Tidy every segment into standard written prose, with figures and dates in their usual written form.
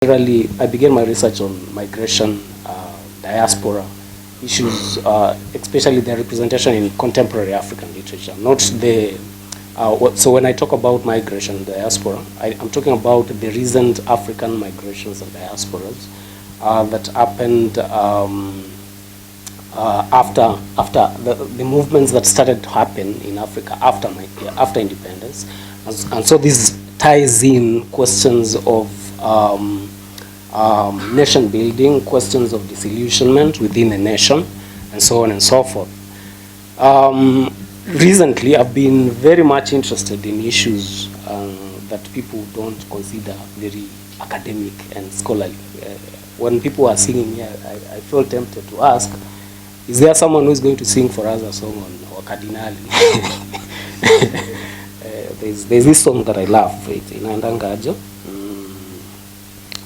Generally, I began my research on migration, diaspora issues, especially the representation in contemporary African literature. Not the so when I talk about migration, diaspora, I'm talking about the recent African migrations and diasporas that happened after the movements that started to happen in Africa after independence, and so this ties in questions of nation building, questions of disillusionment within a nation, and so on and so forth. Recently, I've been very much interested in issues that people don't consider very academic and scholarly. When people are singing here, I feel tempted to ask, is there someone who's going to sing for us a song on Cardinali? There's this song that I love, inaendangaje.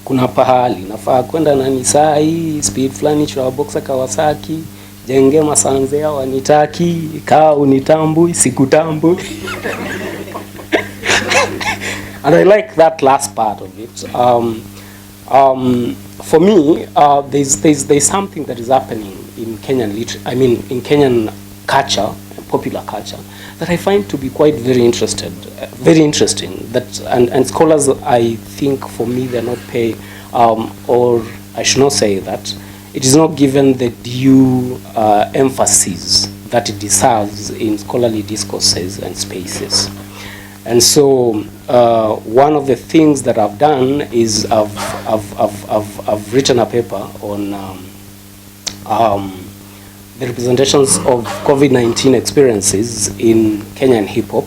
Kuna pahali nafaa kwenda na nisai speed flani chwa boxa Kawasaki jenge masanze ya wanitaki kaa unitambui sikutambui. And I like that last part of it. For me, there's something that is happening in Kenyan in Kenyan culture, popular culture, that I find to be quite very interesting. That and scholars, I think, for me, they're not pay, or I should not say that it is not given the due emphasis that it deserves in scholarly discourses and spaces. And so one of the things that I've done is I've written a paper on the representations of COVID-19 experiences in Kenyan hip hop.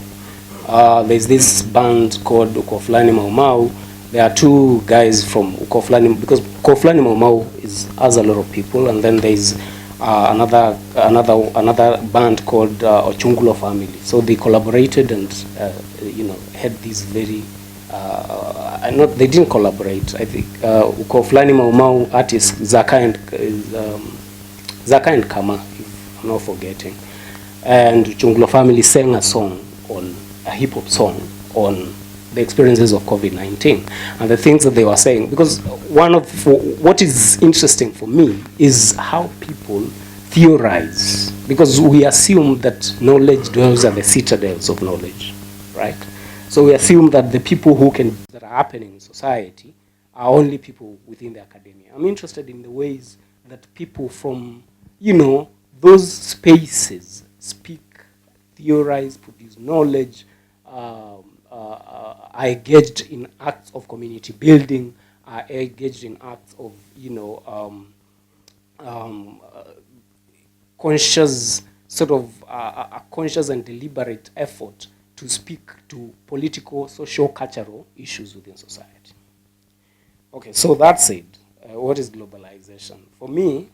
There's this band called Ukoflani Mau Mau. There are two guys from Ukoflani, because Ukoflani Mau Mau has a lot of people, and then there's another band called Ochungulo Family. So they collaborated and had this very they didn't collaborate. I think Ukoflani Mau Mau artist Zaka and Kama, if I'm not forgetting, and Ochungulo Family sang a hip hop song on the experiences of COVID-19 and the things that they were saying. Because what is interesting for me is how people theorize, because we assume that knowledge dwells at the citadels of knowledge, right? So we assume that the people that are happening in society are only people within the academia. I'm interested in the ways that people from, those spaces speak, theorize, produce knowledge, are engaged in acts of community building, are engaged in acts of, conscious a conscious and deliberate effort to speak to political, social, cultural issues within society. Okay, so that's it. What is globalization? For me,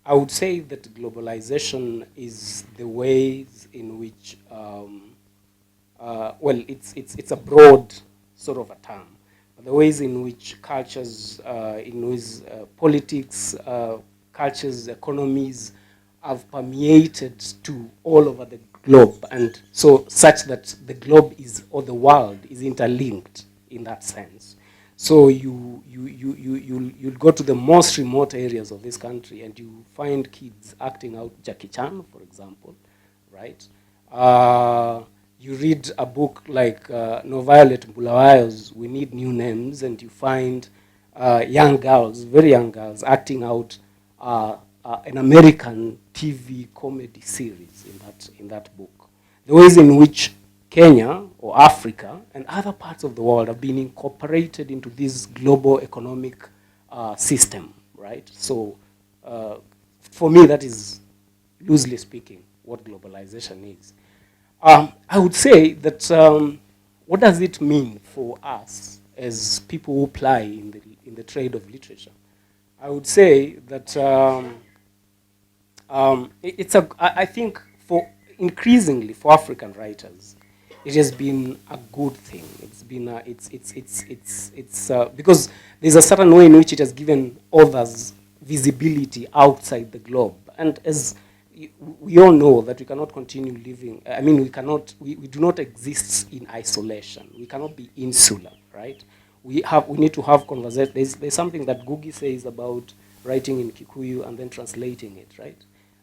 I would say that globalization is the ways in which, it's a broad sort of a term, but the ways in which cultures, politics, cultures, economies have permeated to all over the globe, and so such that the globe or the world is interlinked in that sense. So you'll go to the most remote areas of this country and you find kids acting out Jackie Chan, for example, right? You read a book like No Violet Bulawayo's We Need New Names, and you find young girls, very young girls, acting out an American TV comedy series in that book. The ways in which Kenya or Africa and other parts of the world have been incorporated into this global economic system, right? So for me, that is, loosely speaking, what globalization is. I would say that what does it mean for us as people who ply in the trade of literature? I would say that I think increasingly for African writers, it has been a good thing. It's been because there's a certain way in which it has given others visibility outside the globe, and as we all know that we cannot continue living. We do not exist in isolation. We cannot be insular, right? we need to have conversation. There's something that Gugi says about writing in Kikuyu and then translating it, right?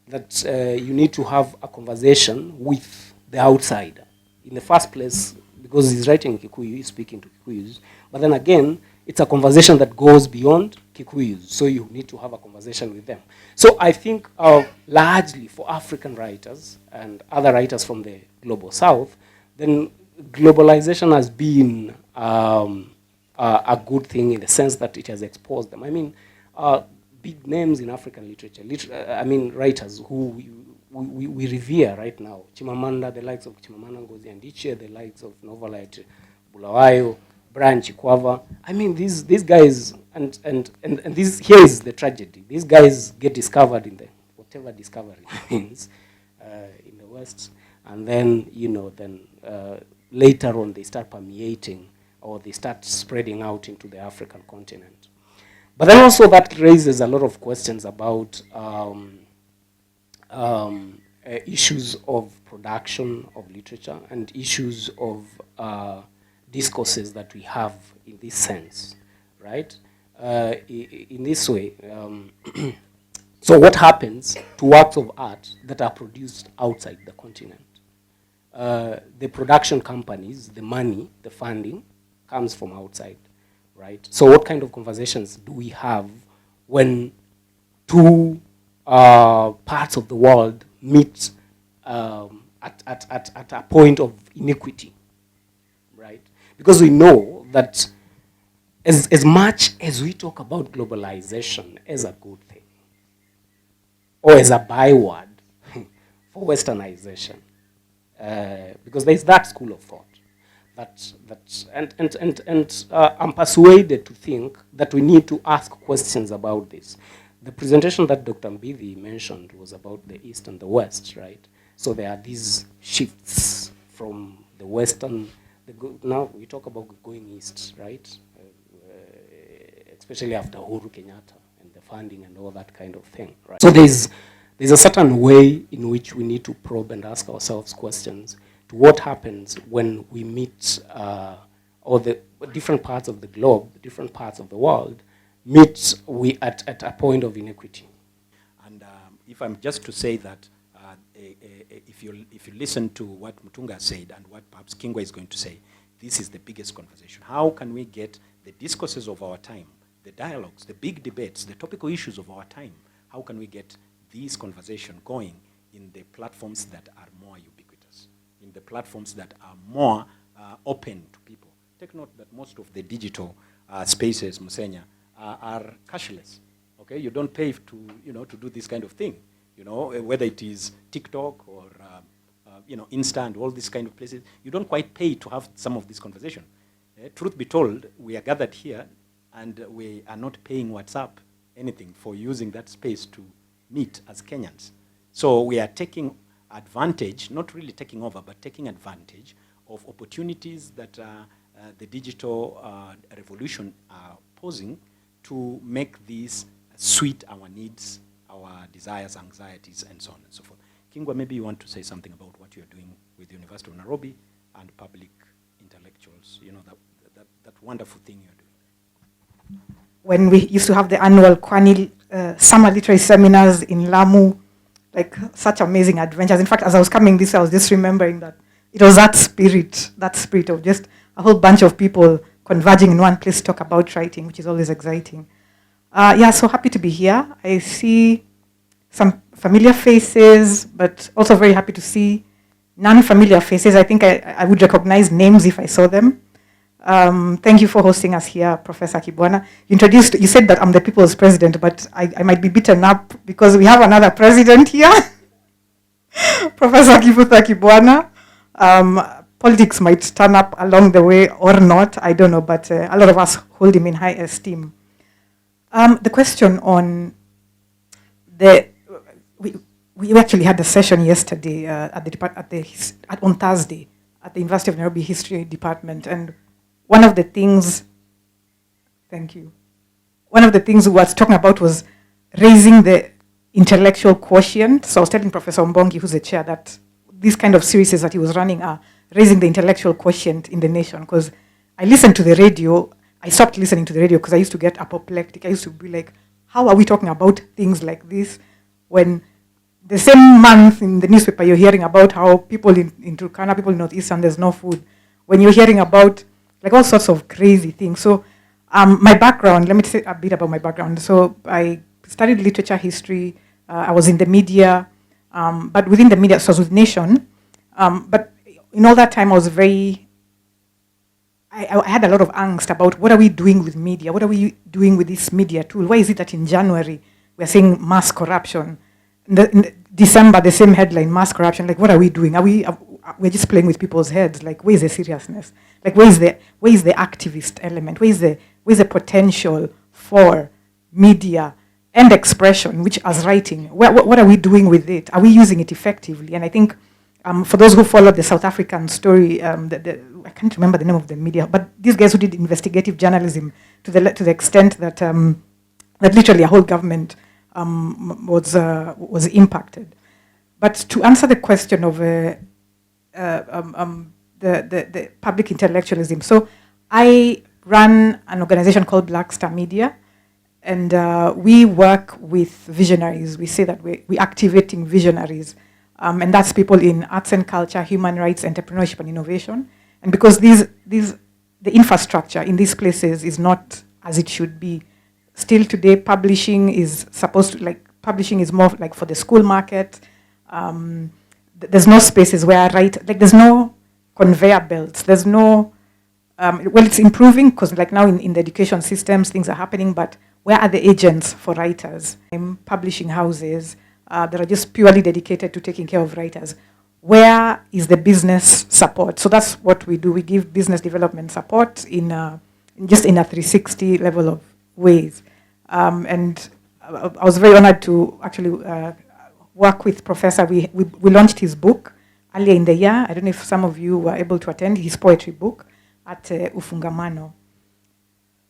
That you need to have a conversation with the outsider. In the first place, because he's writing in Kikuyu, he's speaking to Kikuyus. But then again, it's a conversation that goes beyond Kikuyus. So you need to have a conversation with them. So I think largely for African writers and other writers from the Global South, then globalization has been a good thing in the sense that it has exposed them. I mean, big names in African literature, writers who we revere right now. Chimamanda, the likes of Chimamanda Ngozi Adichie, the likes of Novelite Bulawayo, Brian Chikwava. I mean, these guys, and this, here is the tragedy. These guys get discovered in the, whatever discovery means, in the West, and then, later on they start permeating, or they start spreading out into the African continent. But then also that raises a lot of questions about issues of production of literature and issues of discourses that we have in this sense, right? In this way, so what happens to works of art that are produced outside the continent? The production companies, the money, the funding comes from outside, right? So what kind of conversations do we have when two parts of the world meet at a point of inequity, right? Because we know that as much as we talk about globalization as a good thing, or as a byword for westernization, because there's that school of thought, I'm persuaded to think that we need to ask questions about this. The presentation that Dr. Mbidi mentioned was about the East and the West, right? So there are these shifts from the Western, now we talk about going East, right? Especially after Uhuru Kenyatta and the funding and all that kind of thing, right? So there's a certain way in which we need to probe and ask ourselves questions to what happens when we meet, or the different parts of the globe, different parts of the world, meet at a point of inequity. And if I'm just to say that, if you listen to what Mutunga said and what perhaps Kingwa is going to say, this is the biggest conversation. How can we get the discourses of our time, the dialogues, the big debates, the topical issues of our time, how can we get these conversations going in the platforms that are more ubiquitous, in the platforms that are more open to people? Take note that most of the digital spaces, Musenya, are cashless. Okay, you don't pay to do this kind of thing. Whether it is TikTok or Insta and all these kind of places, you don't quite pay to have some of this conversation. Truth be told, we are gathered here and we are not paying WhatsApp anything for using that space to meet as Kenyans. So we are taking advantage, not really taking over, but taking advantage of opportunities that the digital revolution are posing to make these suit our needs, our desires, anxieties, and so on and so forth. Kingwa, maybe you want to say something about what you're doing with the University of Nairobi and public intellectuals, that wonderful thing you're doing. When we used to have the annual Kwani summer literary seminars in Lamu, like such amazing adventures. In fact, as I was coming this, I was just remembering that it was that spirit of just a whole bunch of people converging in one place to talk about writing, which is always exciting. So happy to be here. I see some familiar faces, but also very happy to see non-familiar faces. I think I would recognize names if I saw them. Thank you for hosting us here, Professor Kibwana. You said that I'm the people's president, but I might be beaten up because we have another president here, Professor Kibutha Kibwana. Politics might turn up along the way or not, I don't know, but a lot of us hold him in high esteem. The question on we actually had a session yesterday on Thursday at the University of Nairobi History Department, and one of the things we were talking about was raising the intellectual quotient. So I was telling Professor Mbongi, who's the chair, that these kind of series that he was running are raising the intellectual quotient in the nation, because I listened to the radio I stopped listening to the radio because I used to get apoplectic. I used to be like, how are we talking about things like this when the same month in the newspaper you're hearing about how people in Turkana, people in Northeastern, there's no food. When you're hearing about like all sorts of crazy things. So my background, let me say a bit about my background. So I studied literature, history. I was in the media, but within the media, so I was with Nation. But in all that time, I had a lot of angst about what are we doing with media? What are we doing with this media tool? Why is it that in January we're seeing mass corruption? In December, the same headline, mass corruption. Like, what are we doing? We're just playing with people's heads. Like, where is the seriousness? Like, where is the activist element? Where is the potential for media and expression, which as writing? What are we doing with it? Are we using it effectively? And I think for those who follow the South African story, I can't remember the name of the media, but these guys who did investigative journalism to the extent that that literally a whole government was impacted. But to answer the question of the public intellectualism, so I run an organization called Black Star Media, and we work with visionaries. We say that we're activating visionaries, and that's people in arts and culture, human rights, entrepreneurship, and innovation. And because the infrastructure in these places is not as it should be, still today publishing is more like for the school market. There's no spaces where there's no conveyor belts. There's no, it's improving because like now in the education systems, things are happening, but where are the agents for writers? Publishing houses that are just purely dedicated to taking care of writers. Where is the business support? So that's what we do. We give business development support in just in a 360 level of ways. And I was very honored to actually work with Professor. We launched his book earlier in the year. I don't know if some of you were able to attend his poetry book at Ufungamano.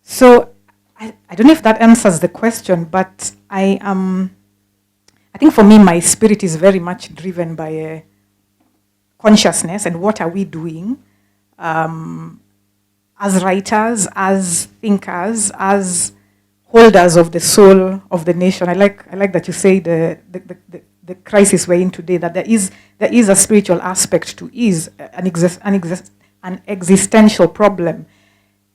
So I don't know if that answers the question, but I think for me, my spirit is very much driven by consciousness and what are we doing as writers, as thinkers, as holders of the soul of the nation. I like that you say the crisis we're in today, that there is a spiritual aspect to is an existential problem.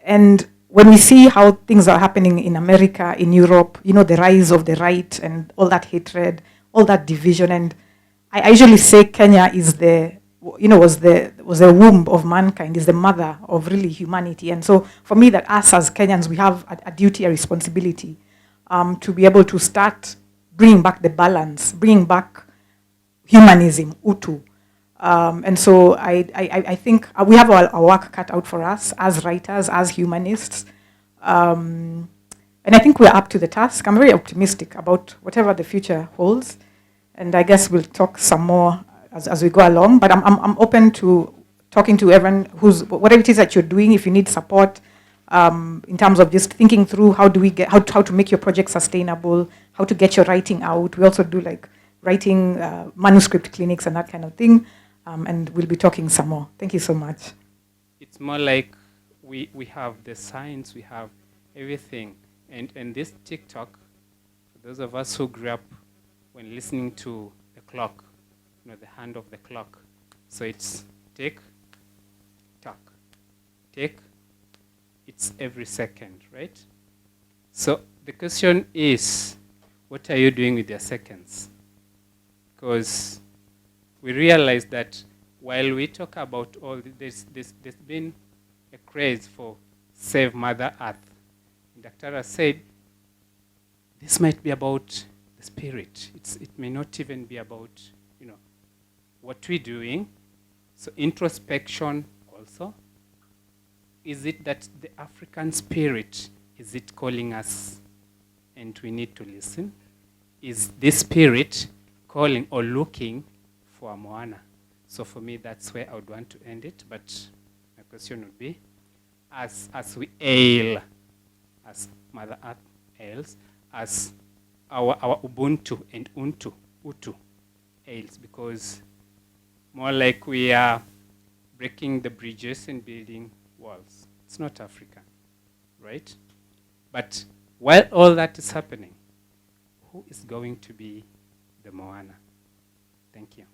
And when we see how things are happening in America, in Europe, the rise of the right and all that hatred, all that division, and I usually say Kenya is was the womb of mankind, is the mother of really humanity. And so for me, that us as Kenyans, we have a duty, a responsibility to be able to start bringing back the balance, bringing back humanism, Utu. And so I think we have our work cut out for us as writers, as humanists. And I think we're up to the task. I'm very optimistic about whatever the future holds. And I guess we'll talk some more as we go along. But I'm open to talking to everyone whatever it is that you're doing, if you need support in terms of just thinking through how to make your project sustainable, how to get your writing out. We also do like writing manuscript clinics and that kind of thing. And we'll be talking some more. Thank you so much. It's more like we have the science, we have everything. And this TikTok, for those of us who grew up when listening to the clock, the hand of the clock. So it's tick, tock, tick. It's every second, right? So the question is, what are you doing with your seconds? Because we realize that while we talk about all this, there's been a craze for Save Mother Earth. And Dr. said, this might be about the spirit. It may not even be about, what we're doing. So introspection also. Is it that the African spirit, is it calling us and we need to listen? Is this spirit calling or looking for a Moana? So for me, that's where I would want to end it. But my question would be, as we ail, as Mother Earth ails, as our Ubuntu and Utu ails, because more like we are breaking the bridges and building walls. It's not African. right? But while all that is happening, who is going to be the Moana? Thank you.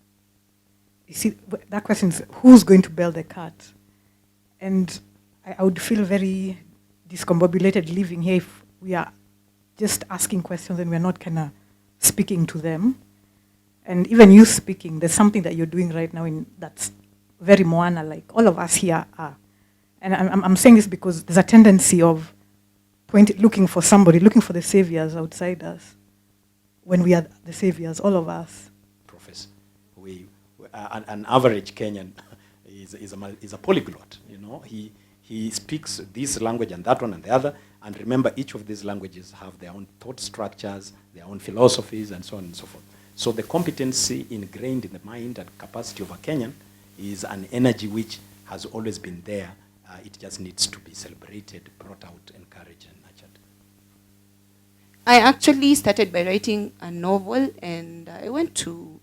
You see, that question is who's going to bail the cat? And I would feel very discombobulated living here if we are just asking questions and we're not kind of speaking to them. And even you speaking, there's something that you're doing right now that's very Moana, like all of us here are. And I'm saying this because there's a tendency of looking for somebody, looking for the saviors outside us, when we are the saviors, all of us. Professor, an average Kenyan is a polyglot. You know, he speaks this language and that one and the other. And remember, each of these languages have their own thought structures, their own philosophies, and so on and so forth. So the competency ingrained in the mind and capacity of a Kenyan is an energy which has always been there. It just needs to be celebrated, brought out, encouraged, and nurtured. I actually started by writing a novel, and I went to,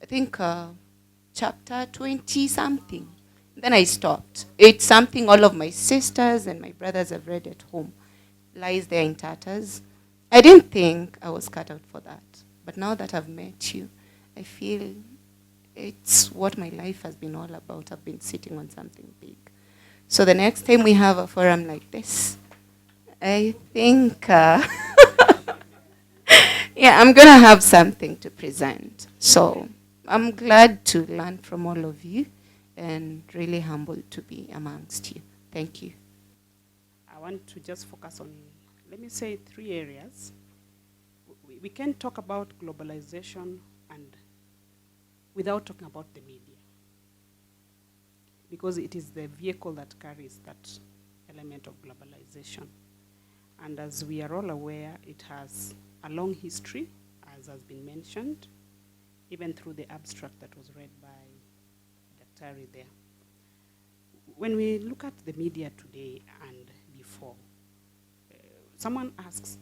I think, chapter 20-something. Then I stopped. It's something all of my sisters and my brothers have read at home. Lies there in tatters. I didn't think I was cut out for that. But now that I've met you, I feel it's what my life has been all about. I've been sitting on something big. So the next time we have a forum like this, I think, yeah, I'm going to have something to present. So I'm glad to learn from all of you and really humbled to be amongst you. Thank you. I want to just focus on, let me say, 3 areas. We can talk about globalization and without talking about the media, because it is the vehicle that carries that element of globalization. And as we are all aware, it has a long history, as has been mentioned, even through the abstract that was read by Dr. there. When we look at the media today and before, someone asks,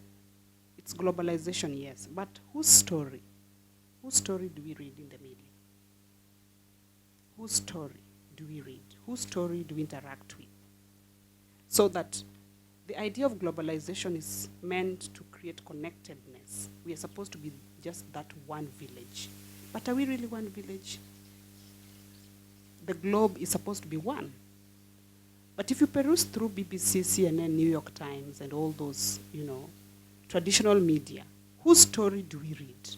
it's globalization, yes, but whose story? Whose story do we read in the media? Whose story do we read? Whose story do we interact with? So that the idea of globalization is meant to create connectedness. We are supposed to be just that one village. But are we really one village? The globe is supposed to be one. But if you peruse through BBC, CNN, New York Times, and all those, traditional media, whose story do we read?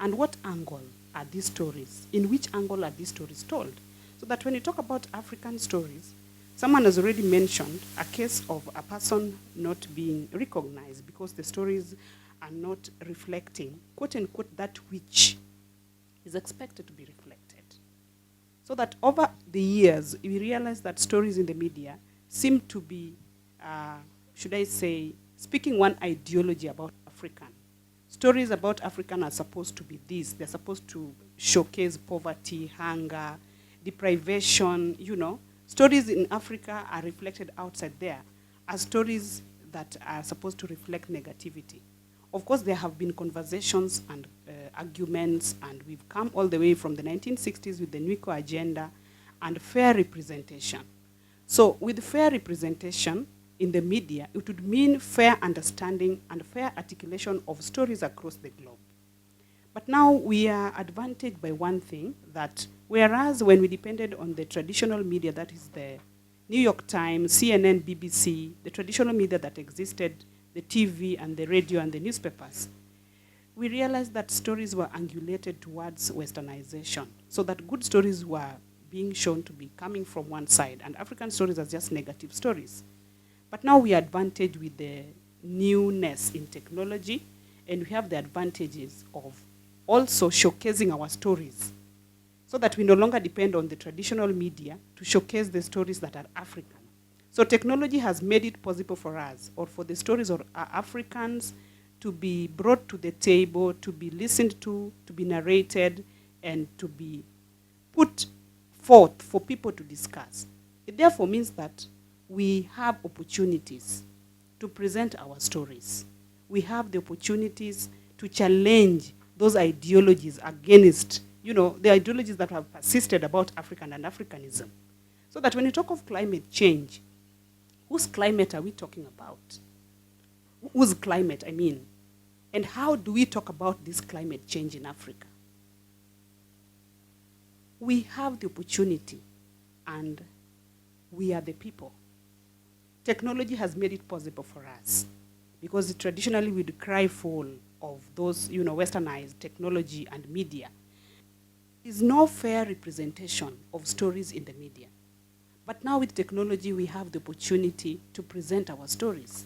And what angle are these stories? In which angle are these stories told? So that when you talk about African stories, someone has already mentioned a case of a person not being recognized because the stories are not reflecting, quote unquote, that which is expected to be reflected. So that over the years, we realize that stories in the media seem to be, should I say, speaking one ideology about African. Stories about African are supposed to be this. They're supposed to showcase poverty, hunger, deprivation, Stories in Africa are reflected outside there as stories that are supposed to reflect negativity. Of course, there have been conversations and arguments, and we've come all the way from the 1960s with the NWICO agenda and fair representation. So with fair representation in the media, it would mean fair understanding and fair articulation of stories across the globe. But now we are advantaged by one thing, that whereas when we depended on the traditional media, that is the New York Times, CNN, BBC, the traditional media that existed, the TV and the radio and the newspapers, we realized that stories were angulated towards westernization, so that good stories were being shown to be coming from one side, and African stories are just negative stories. But now we are advantaged with the newness in technology, and we have the advantages of also showcasing our stories, so that we no longer depend on the traditional media to showcase the stories that are African. So technology has made it possible for us, or for the stories of our Africans, to be brought to the table, to be listened to be narrated, and to be put forth for people to discuss. It therefore means that we have opportunities to present our stories. We have the opportunities to challenge those ideologies against, the ideologies that have persisted about African and Africanism. So that when you talk of climate change, whose climate are we talking about? Whose climate, I mean? And how do we talk about this climate change in Africa? We have the opportunity, and we are the people. Technology has made it possible for us, because traditionally we'd cry foul of those, westernized technology and media. There is no fair representation of stories in the media. But now with technology, we have the opportunity to present our stories.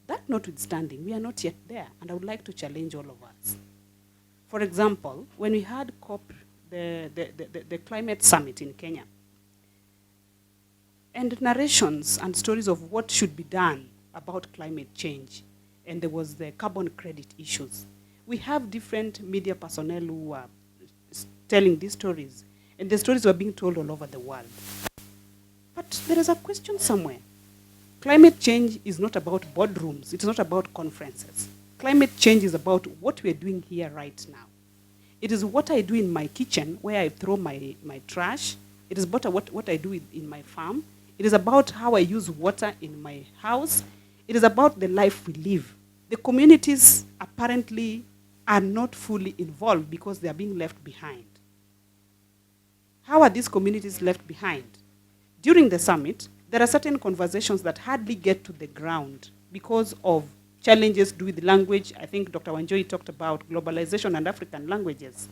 That notwithstanding, we are not yet there, and I would like to challenge all of us. For example, when we had COP, the climate summit in Kenya, and narrations and stories of what should be done about climate change, and there was the carbon credit issues. We have different media personnel who were telling these stories, and the stories were being told all over the world. But there is a question somewhere. Climate change is not about boardrooms. It's not about conferences. Climate change is about what we're doing here right now. It is what I do in my kitchen, where I throw my trash. It is about what I do in my farm. It is about how I use water in my house. It is about the life we live. The communities apparently are not fully involved because they are being left behind. How are these communities left behind? During the summit, there are certain conversations that hardly get to the ground because of challenges to do with language. I think Dr. Wanjoi talked about globalization and African languages.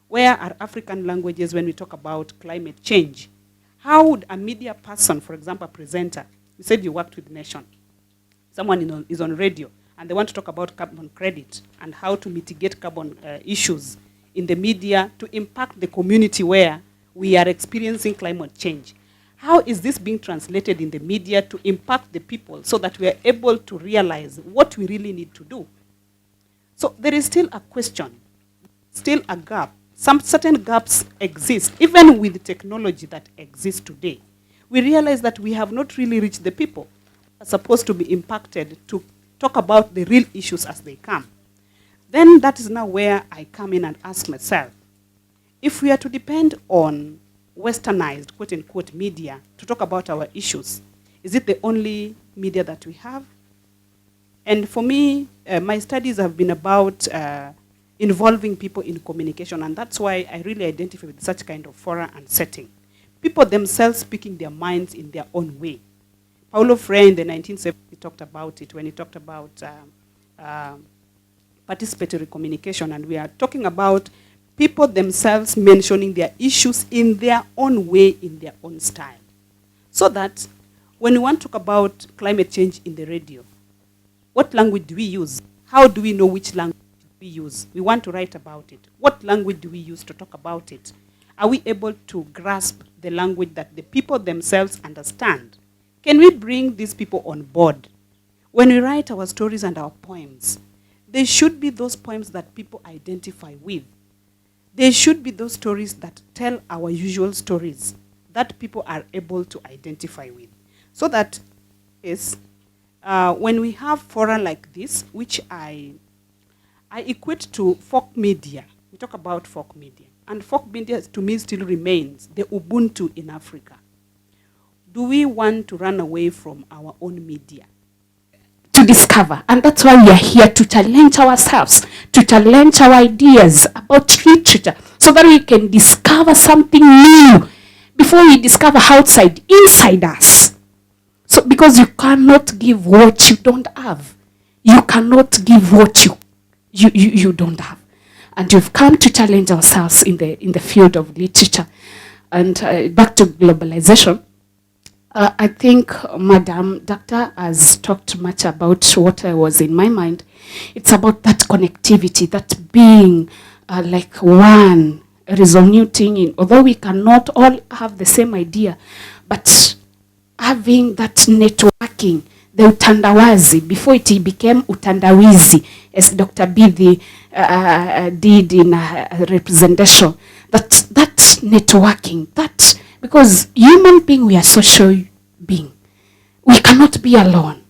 Where are African languages when we talk about climate change? How would a media person, for example, a presenter, you said you worked with Nation, someone is on radio, and they want to talk about carbon credit and how to mitigate carbon issues in the media to impact the community where we are experiencing climate change. How is this being translated in the media to impact the people so that we are able to realize what we really need to do? So there is still a question, still a gap. Some certain gaps exist, even with the technology that exists today. We realize that we have not really reached the people who are supposed to be impacted to talk about the real issues as they come. Then that is now where I come in and ask myself, if we are to depend on westernized, quote-unquote, media to talk about our issues, is it the only media that we have? And for me, my studies have been about involving people in communication, and that's why I really identify with such kind of forum and setting. People themselves speaking their minds in their own way. Paulo Freire in the 1970s talked about it when he talked about participatory communication, and we are talking about people themselves mentioning their issues in their own way, in their own style. So that when we want to talk about climate change in the radio, what language do we use? How do we know which language we use? We want to write about it. What language do we use to talk about it? Are we able to grasp the language that the people themselves understand? Can we bring these people on board? When we write our stories and our poems, they should be those poems that people identify with. They should be those stories that tell our usual stories that people are able to identify with. So that is, when we have fora like this, which I equate to folk media. We talk about folk media. And folk media, to me, still remains the Ubuntu in Africa. Do we want to run away from our own media? To discover, and that's why we are here, to challenge ourselves, to challenge our ideas about literature, so that we can discover something new before we discover inside us. So, because you cannot give what you don't have. You cannot give what you don't have. And we've come to challenge ourselves in the field of literature. And back to globalization, I think Madam Doctor has talked much about what was in my mind. It's about that connectivity, that being like one, resonating in, although we cannot all have the same idea, but having that networking, the utandawazi, before it became utandawizi, as Dr. Bidhi did in a representation, that networking, because human being, we are social being. We cannot be alone.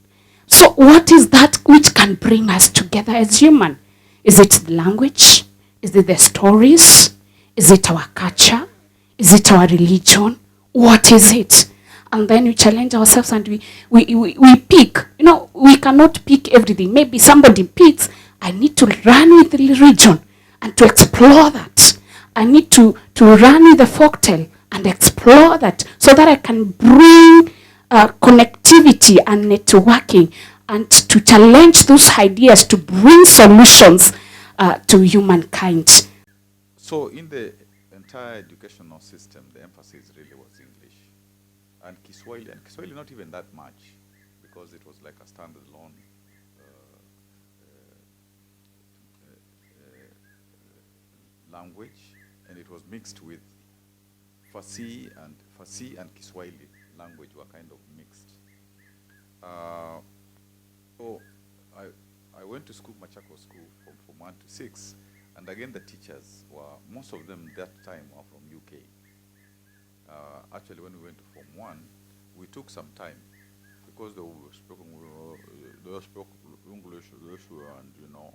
So what is that which can bring us together as human? Is it the language? Is it the stories? Is it our culture? Is it our religion? What is it? and then we challenge ourselves and we pick. You know, we cannot pick everything. Maybe somebody picks, I need to run with the region and to explore that. I need to run with the folktale and explore that so that I can bring connectivity and networking and to challenge those ideas to bring solutions to humankind. So in the entire educational system, the emphasis really was English and Kiswahili not even that much, because it was like a standalone language, and it was mixed with Farsi and Kiswahili language were kind of mixed. So I went to school, Machako School, from 1 to 6, and again the teachers were, most of them that time were from UK. Actually, when we went to Form 1, we took some time, because they spoke English, and you know.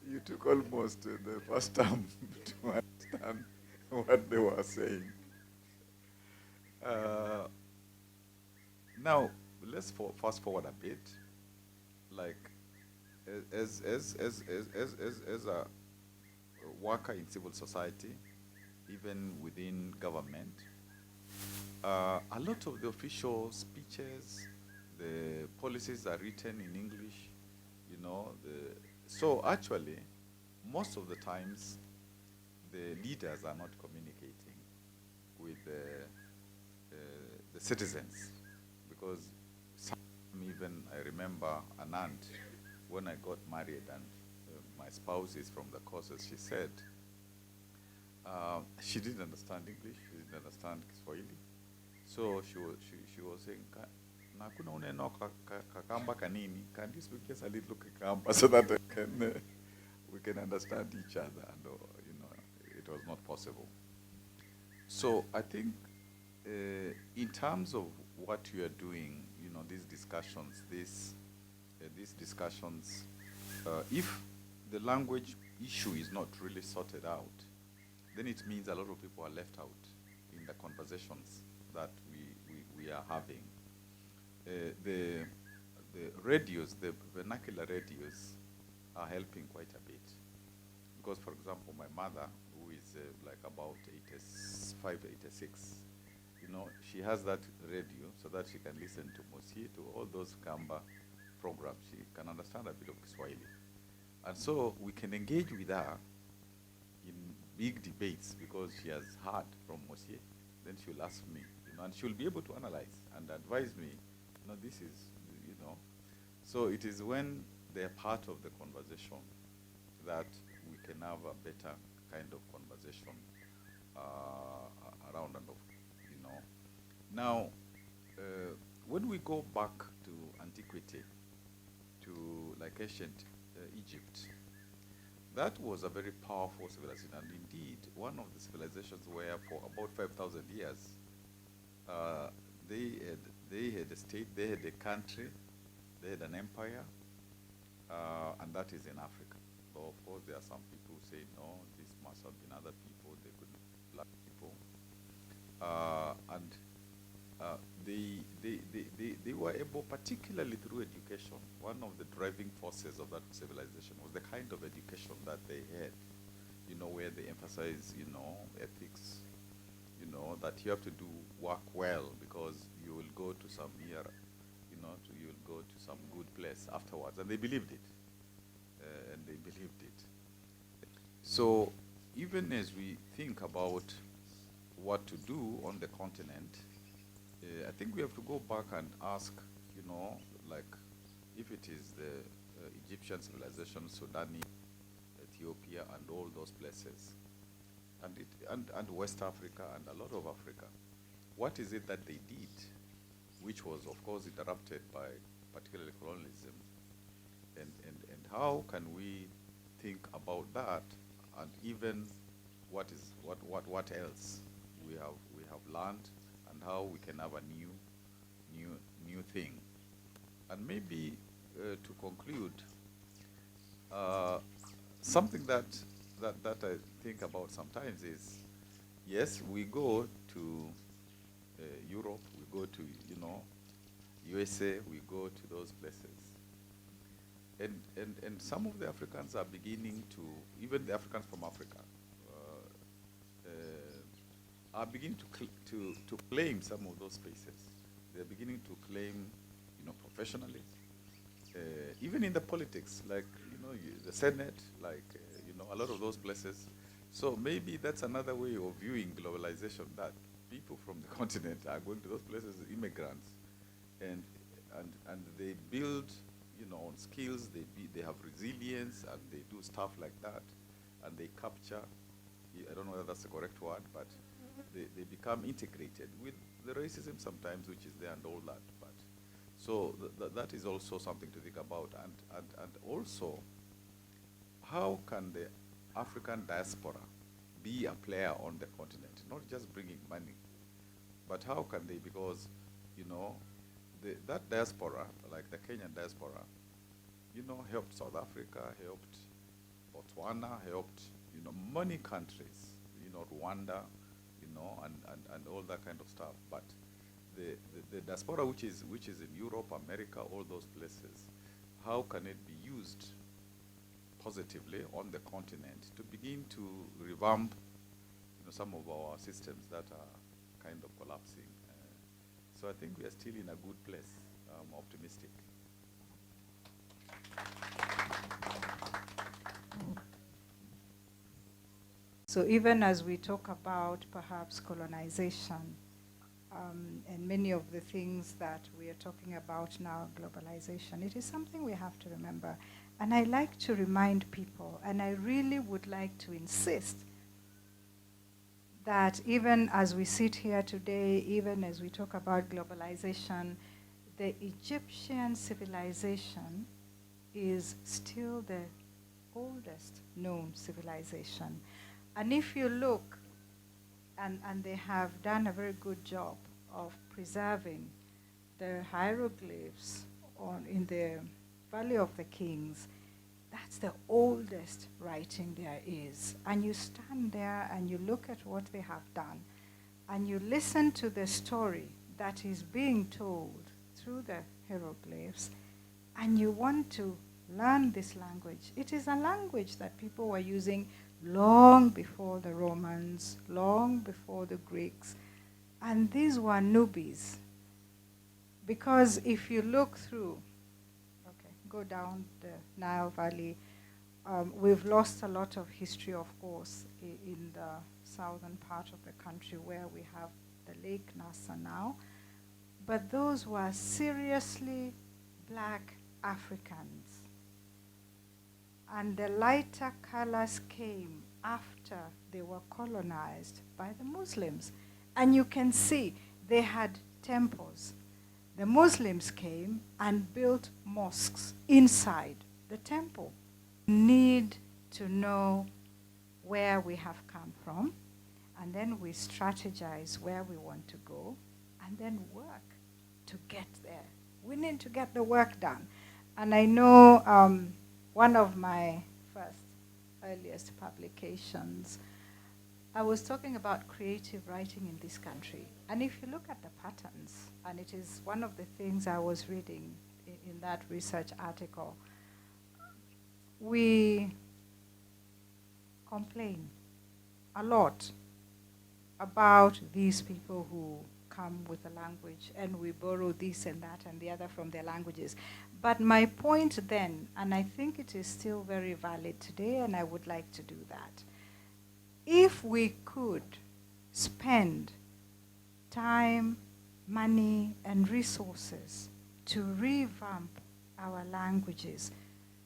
You took almost the first term to understand what they were saying. Now, let's fast forward a bit. Like, as a worker in civil society, even within government, a lot of the official speeches, the policies are written in English, you know. So actually, most of the times, the leaders are not communicating with the citizens, because some, even I remember an aunt, when I got married and my spouse is from the courses, she said she didn't understand English, she didn't understand Kiswahili, so she was saying, "Nakuna uneno kakamba kanini? Can you speak just a little kakamba so that we can understand each other?" And you know, it was not possible. So I think in terms of what you are doing, you know, these discussions, if the language issue is not really sorted out, then it means a lot of people are left out in the conversations that we are having. The radios, the vernacular radios, are helping quite a bit. Because, for example, my mother, who is like about 85, 86, you know, she has that radio so that she can listen to Mosi, to all those Kamba programs. She can understand a bit of Kiswahili. And so we can engage with her in big debates because she has heard from Mosi. Then she'll ask me, you know, and she'll be able to analyze and advise me, you know, this is, you know. So it is when they're part of the conversation that we can have a better kind of conversation around and off, you know. Now, when we go back to antiquity, to like ancient Egypt, that was a very powerful civilization, and indeed one of the civilizations where for about 5,000 years they had a state, they had a country, they had an empire, and that is in Africa. So of course there are some people who say no, this must have been other people, they could be black people, and they were able, particularly through education, one of the driving forces of that civilization was the kind of education that they had, you know, where they emphasize, you know, ethics, you know, that you have to do work well because you will go to some year, you know, you will go to some good place afterwards. And they believed it. And they believed it. So even as we think about what to do on the continent, I think we have to go back and ask, you know, like if it is the Egyptian civilization, Sudanese, Ethiopia, and all those places, and West Africa, and a lot of Africa, what is it that they did, which was, of course, interrupted by particularly colonialism, and how can we think about that, and even what else we have learned, and how we can have a new thing. And maybe to conclude, something that I think about sometimes is, yes, we go to Europe, we go to, USA, we go to those places. And some of the Africans are beginning to, even the Africans from Africa, are beginning to claim some of those spaces. They're beginning to claim, professionally, even in the politics, like, the Senate, like, a lot of those places. So maybe that's another way of viewing globalization, that people from the continent are going to those places as immigrants, and they build, on skills, they have resilience, and they do stuff like that, and they capture, I don't know whether that's the correct word, but they become integrated with the racism sometimes, which is there, and all that. But so that is also something to think about, and also, how can the African diaspora be a player on the continent, not just bringing money, but how can they, because, that diaspora, like the Kenyan diaspora, helped South Africa, helped Botswana, helped, many countries, Rwanda, and all that kind of stuff. But the diaspora, which is in Europe, America, all those places, how can it be used positively on the continent to begin to revamp, some of our systems that are kind of collapsing? So I think we are still in a good place. I'm optimistic. So even as we talk about perhaps colonization, and many of the things that we are talking about now, globalization, it is something we have to remember. And I like to remind people, and I really would like to insist that even as we sit here today, even as we talk about globalization, the Egyptian civilization is still the oldest known civilization. And if you look, and they have done a very good job of preserving the hieroglyphs in the Valley of the Kings, that's the oldest writing there is. And you stand there and you look at what they have done, and you listen to the story that is being told through the hieroglyphs, and you want to learn this language. It is a language that people were using long before the Romans, long before the Greeks, and these were newbies. Because if you look through, go down the Nile Valley, we've lost a lot of history, of course, in the southern part of the country where we have the Lake Nasser now. But those were seriously black Africans. And the lighter colors came after they were colonized by the Muslims. And you can see they had temples. The Muslims came and built mosques inside the temple. We need to know where we have come from, and then we strategize where we want to go, and then work to get there. We need to get the work done. And I know one of my earliest publications, I was talking about creative writing in this country. And if you look at the patterns, and it is one of the things I was reading in that research article, we complain a lot about these people who come with a language, and we borrow this and that and the other from their languages. But my point then, and I think it is still very valid today, and I would like to do that, if we could spend time, money, and resources to revamp our languages.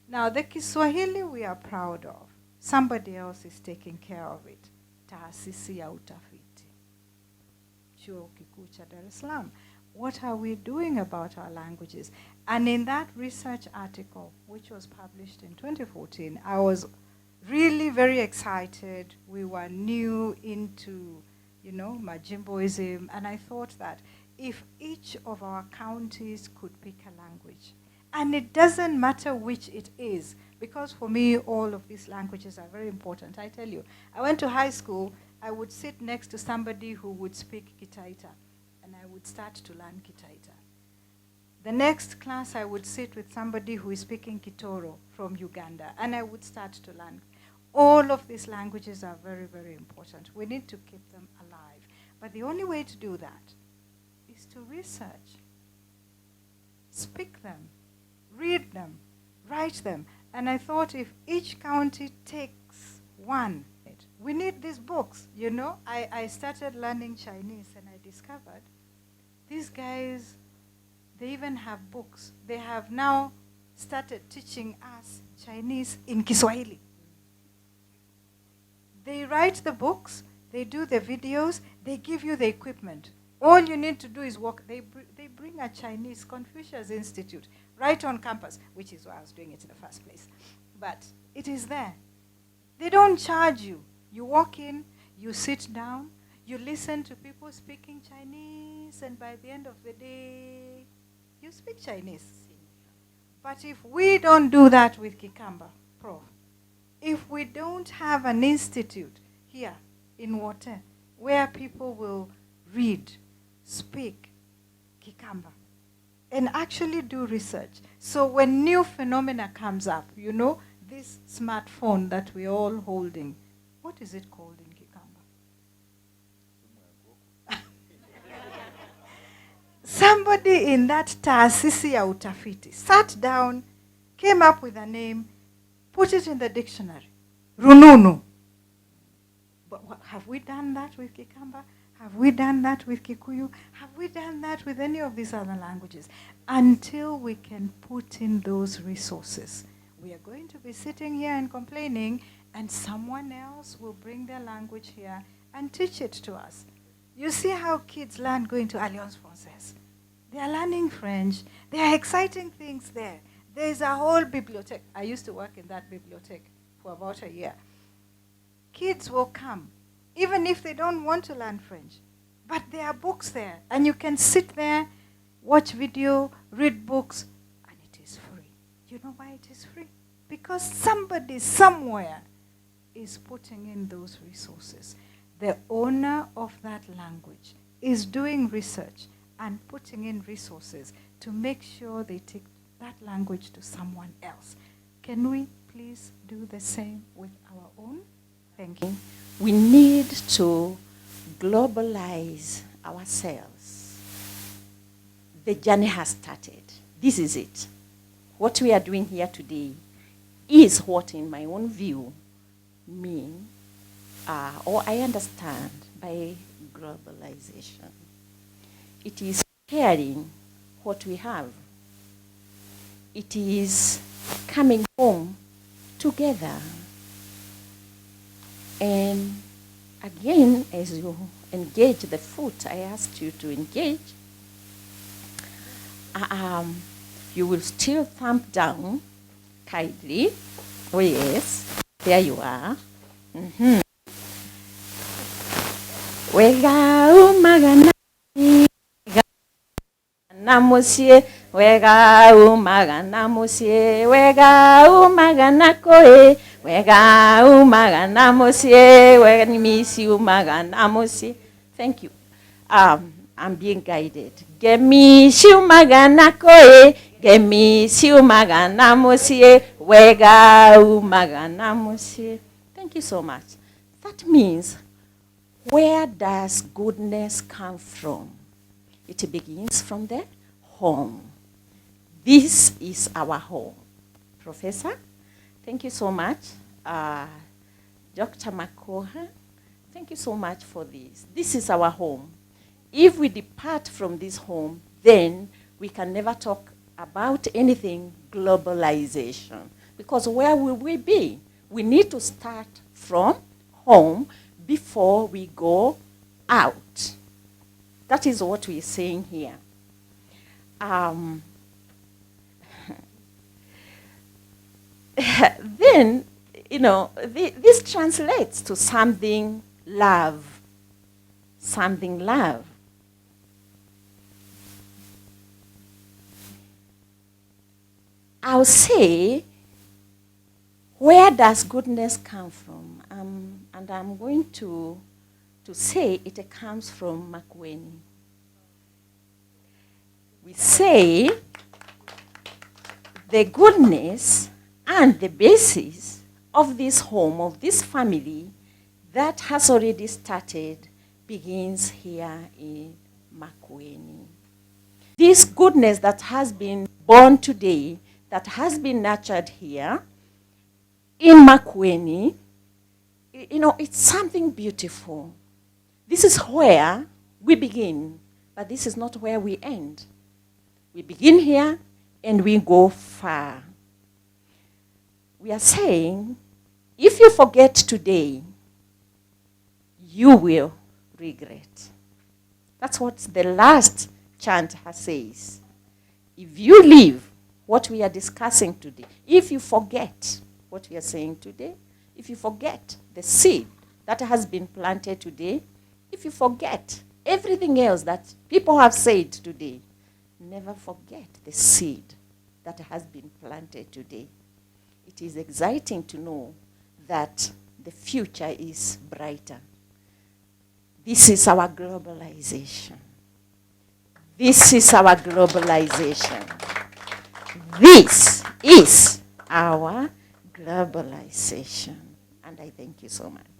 Now, the Kiswahili we are proud of. Somebody else is taking care of it. Taasisi ya Utafiti, Chuo Kikuu cha Dar es Salaam. What are we doing about our languages? And in that research article, which was published in 2014, I was really very excited. We were new into, Majimboism, and I thought that if each of our counties could pick a language, and it doesn't matter which it is, because for me, all of these languages are very important. I tell you, I went to high school, I would sit next to somebody who would speak Kitaita, and I would start to learn Kitaita. The next class, I would sit with somebody who is speaking Kitoro from Uganda, and I would start to learn. All of these languages are very, very important. We need to keep them alive. But the only way to do that is to research, speak them, read them, write them. And I thought if each county takes one, we need these books, you know. I started learning Chinese, and I discovered these guys, they even have books. They have now started teaching us Chinese in Kiswahili. They write the books, they do the videos, they give you the equipment. All you need to do is walk. They bring a Chinese Confucius Institute right on campus, which is why I was doing it in the first place. But it is there. They don't charge you. You walk in, you sit down, you listen to people speaking Chinese, and by the end of the day, you speak Chinese. But if we don't do that with Kikamba, Prof, if we don't have an institute here in Wote where people will read, speak Kikamba, and actually do research. So when new phenomena comes up, you know, this smartphone that we're all holding, what is it called in Kikamba? Somebody in that taasisi ya utafiti sat down, came up with a name, put it in the dictionary. Rununu. But have we done that with Kikamba? Have we done that with Kikuyu? Have we done that with any of these other languages? Until we can put in those resources, we are going to be sitting here and complaining, and someone else will bring their language here and teach it to us. You see how kids learn going to Alliance Française. They are learning French. There are exciting things there. There is a whole bibliothèque. I used to work in that bibliothèque for about a year. Kids will come, even if they don't want to learn French. But there are books there, and you can sit there, watch video, read books, and it is free. You know why it is free? Because somebody somewhere is putting in those resources. The owner of that language is doing research and putting in resources to make sure they take that language to someone else. Can we please do the same with our own? Thank you. We need to globalize ourselves. The journey has started. This is it. What we are doing here today is what, in my own view, mean, or I understand by globalization. It is sharing what we have. It is coming home together. And again, as you engage the foot, I asked you to engage. You will still thump down kindly. Oh yes, there you are. Mm-hmm. Wega umagana namusie, wega umagana musie, wega umagana koe, wega umagana musie, wega nimisi umagana musie. Thank you. I'm being guided. Gemi umagana koe, gemi umagana musie, wega umagana musie. Thank you so much. That means, where does goodness come from? It begins from the home. This is our home. Professor, thank you so much. Dr. Makoha, thank you so much for this. This is our home. If we depart from this home, then we can never talk about anything globalization. Because where will we be? We need to start from home before we go out. That is what we're saying here. Then, you know, this translates to something love. Something love. I'll say, where does goodness come from? And I'm going to to say it comes from Mwanyani. We say the goodness and the basis of this home, of this family that has already started, begins here in Mwanyani. This goodness that has been born today, that has been nurtured here in Mwanyani, you know, it's something beautiful. This is where we begin, but this is not where we end. We begin here and we go far. We are saying, if you forget today, you will regret. That's what the last chant says. If you leave what we are discussing today, if you forget what we are saying today, if you forget the seed that has been planted today, if you forget everything else that people have said today, never forget the seed that has been planted today. It is exciting to know that the future is brighter. This is our globalization. This is our globalization. This is our globalization. And I thank you so much.